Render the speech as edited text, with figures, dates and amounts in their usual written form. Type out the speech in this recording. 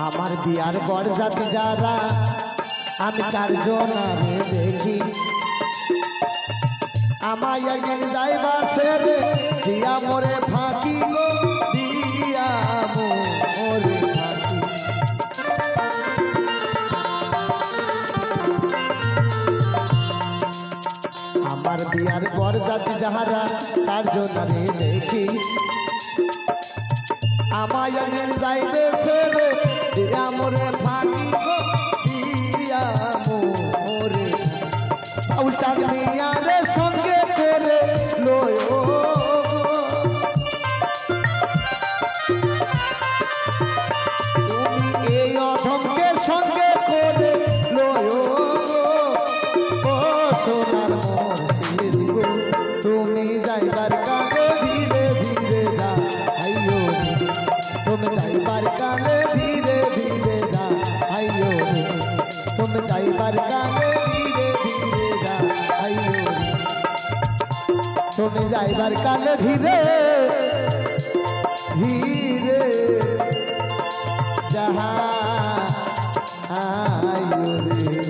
আমার বিয়ার বরযাত্রী যারা আমি চারজন দেখি আমায় একদিন যাইবা ছেড়ে দিয়া মোরে ফাঁকি গো দিয়া মোরে ফাঁকি আমার বিয়ার বরযাত্রী যারা চারজন দেখি আমায় একদিন যাইবে ছেড়ে দিয়া মোরে ফাঁকি গো দিয়া মোরে বাউল চাঁদনিয়ারে সঙ্গে করে লয় তুমি এই অধমকে সঙ্গে করে লয় ও সোনার মুর্শিদ গো তুমি যাইবার কালে ধীরে ধীরে যা আইও তুমি যাইবার কালে ধীরে ধীরে যা আইও তুমি যাইবার কালে ধীরে ধীরে যা আইও তুমি যাইবার কালে ধীরে ধীরে যাহা আইও রে।